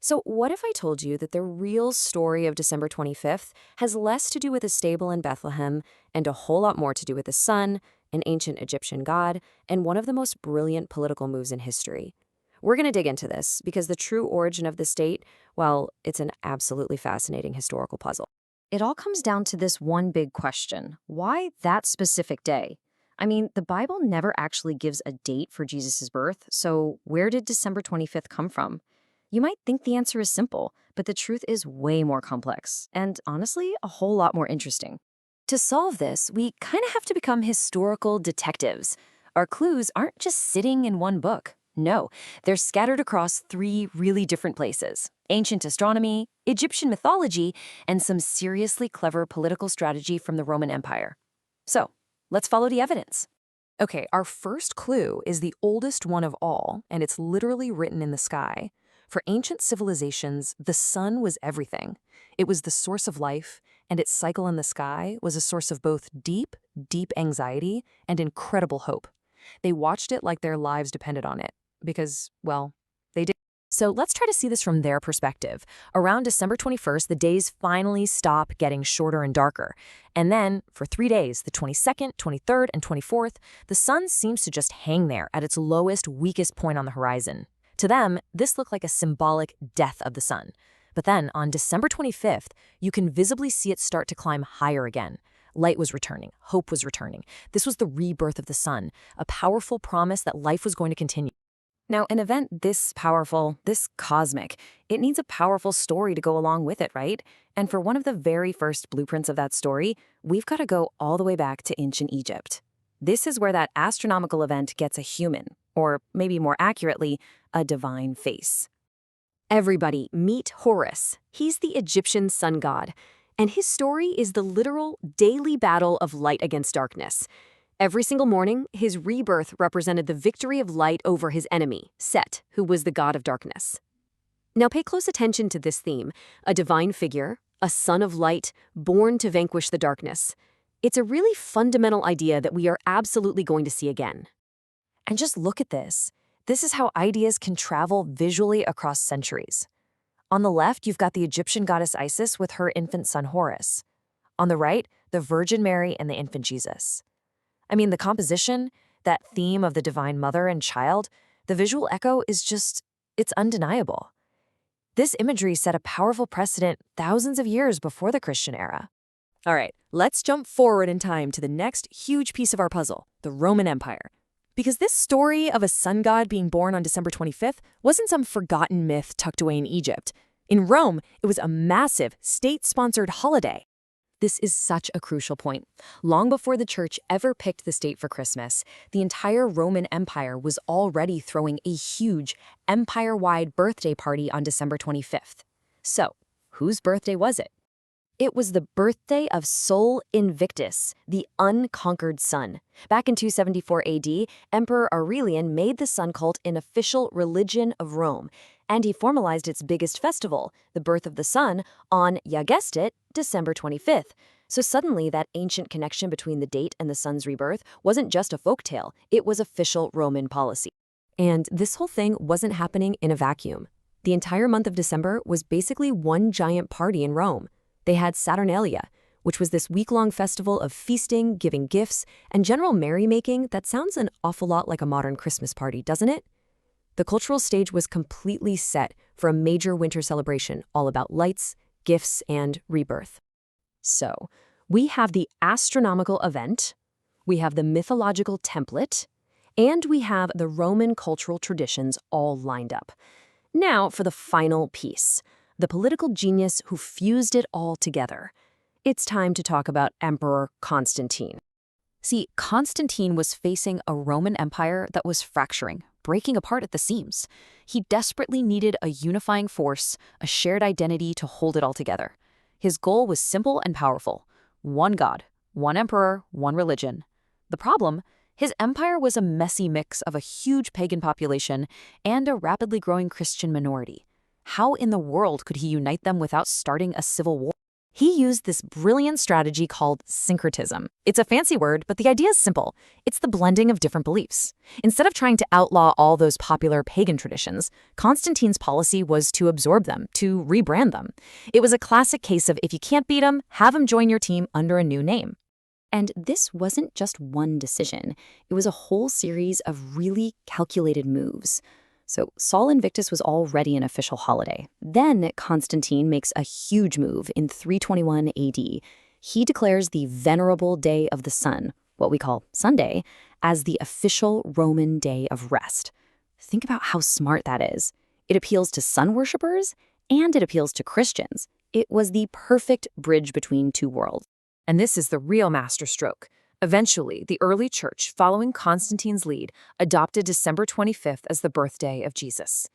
So what if I told you that the real story of December 25th has less to do with a stable in Bethlehem and a whole lot more to do with the sun, an ancient Egyptian god, and one of the most brilliant political moves in history? We're going to dig into this because the true origin of this date, well, it's an absolutely fascinating historical puzzle. It all comes down to this one big question. Why that specific day? I mean, the Bible never actually gives a date for Jesus' birth, so where did December 25th come from? You might think the answer is simple, but the truth is way more complex, and honestly, a whole lot more interesting. To solve this, we kind of have to become historical detectives. Our clues aren't just sitting in one book. No, they're scattered across three really different places: ancient astronomy, Egyptian mythology, and some seriously clever political strategy from the Roman Empire. So, let's follow the evidence. Okay, our first clue is the oldest one of all, and it's literally written in the sky. For ancient civilizations, the sun was everything. It was the source of life, and its cycle in the sky was a source of both deep, deep anxiety and incredible hope. They watched it like their lives depended on it, because, well, they did. So let's try to see this from their perspective. Around December 21st, the days finally stop getting shorter and darker. And then, for 3 days, the 22nd, 23rd, and 24th, the sun seems to just hang there at its lowest, weakest point on the horizon. To them, this looked like a symbolic death of the sun. But then, on December 25th, you can visibly see it start to climb higher again. Light was returning. Hope was returning. This was the rebirth of the sun, a powerful promise that life was going to continue. Now, an event this powerful, this cosmic, it needs a powerful story to go along with it, right? And for one of the very first blueprints of that story, we've got to go all the way back to ancient Egypt. This is where that astronomical event gets a human, or maybe more accurately, a divine face. Everybody, meet Horus. He's the Egyptian sun god, and his story is the literal daily battle of light against darkness. Every single morning, his rebirth represented the victory of light over his enemy, Set, who was the god of darkness. Now pay close attention to this theme: a divine figure, a son of light, born to vanquish the darkness. It's a really fundamental idea that we are absolutely going to see again. And just look at this. This is how ideas can travel visually across centuries. On the left, you've got the Egyptian goddess Isis with her infant son Horus. On the right, the Virgin Mary and the infant Jesus. I mean, the composition, that theme of the divine mother and child, the visual echo is just, it's undeniable. This imagery set a powerful precedent thousands of years before the Christian era. All right, let's jump forward in time to the next huge piece of our puzzle, the Roman Empire. Because this story of a sun god being born on December 25th wasn't some forgotten myth tucked away in Egypt. In Rome, it was a massive, state-sponsored holiday. This is such a crucial point. Long before the church ever picked this date for Christmas, the entire Roman Empire was already throwing a huge, empire-wide birthday party on December 25th. So, whose birthday was it? It was the birthday of Sol Invictus, the unconquered sun. Back in 274 AD, Emperor Aurelian made the sun cult an official religion of Rome, and he formalized its biggest festival, the birth of the sun, on, ya guessed it, December 25th. So suddenly, that ancient connection between the date and the sun's rebirth wasn't just a folktale, it was official Roman policy. And this whole thing wasn't happening in a vacuum. The entire month of December was basically one giant party in Rome. They had Saturnalia, which was this week-long festival of feasting, giving gifts, and general merrymaking that sounds an awful lot like a modern Christmas party, doesn't it? The cultural stage was completely set for a major winter celebration all about lights, gifts, and rebirth. So, we have the astronomical event, we have the mythological template, and we have the Roman cultural traditions all lined up. Now for the final piece, the political genius who fused it all together. It's time to talk about Emperor Constantine. See, Constantine was facing a Roman Empire that was fracturing, breaking apart at the seams. He desperately needed a unifying force, a shared identity to hold it all together. His goal was simple and powerful: one god, one emperor, one religion. The problem? His empire was a messy mix of a huge pagan population and a rapidly growing Christian minority. How in the world could he unite them without starting a civil war? He used this brilliant strategy called syncretism. It's a fancy word, but the idea is simple. It's the blending of different beliefs. Instead of trying to outlaw all those popular pagan traditions, Constantine's policy was to absorb them, to rebrand them. It was a classic case of if you can't beat them, have them join your team under a new name. And this wasn't just one decision. It was a whole series of really calculated moves. So Sol Invictus was already an official holiday. Then Constantine makes a huge move in 321 AD. He declares the Venerable Day of the Sun, what we call Sunday, as the official Roman day of rest. Think about how smart that is. It appeals to sun worshippers and it appeals to Christians. It was the perfect bridge between two worlds. And this is the real masterstroke. Eventually, the early church, following Constantine's lead, adopted December 25th as the birthday of Jesus.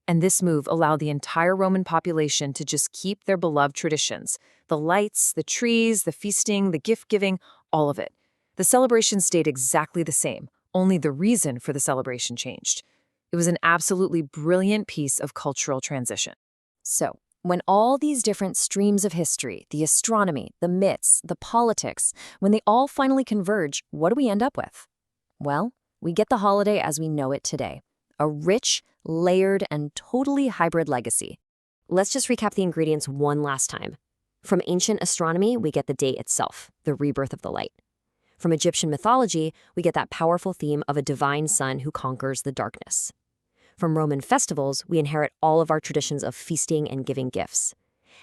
And this move allowed the entire Roman population to just keep their beloved traditions. The lights, the trees, the feasting, the gift-giving, all of it. The celebration stayed exactly the same, only the reason for the celebration changed. It was an absolutely brilliant piece of cultural transition. So, when all these different streams of history, the astronomy, the myths, the politics, when they all finally converge, what do we end up with? Well, we get the holiday as we know it today. A rich, layered, and totally hybrid legacy. Let's just recap the ingredients one last time. From ancient astronomy, we get the date itself, the rebirth of the light. From Egyptian mythology, we get that powerful theme of a divine sun who conquers the darkness. From Roman festivals, we inherit all of our traditions of feasting and giving gifts.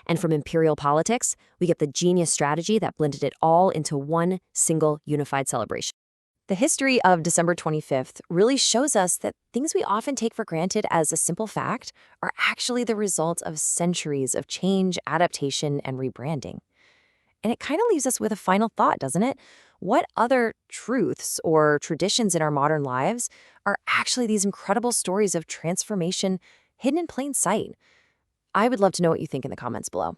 And from imperial politics, we get the genius strategy that blended it all into one single unified celebration. The history of December 25th really shows us that things we often take for granted as a simple fact are actually the result of centuries of change, adaptation, and rebranding. And it kind of leaves us with a final thought, doesn't it? What other truths or traditions in our modern lives are actually these incredible stories of transformation hidden in plain sight? I would love to know what you think in the comments below.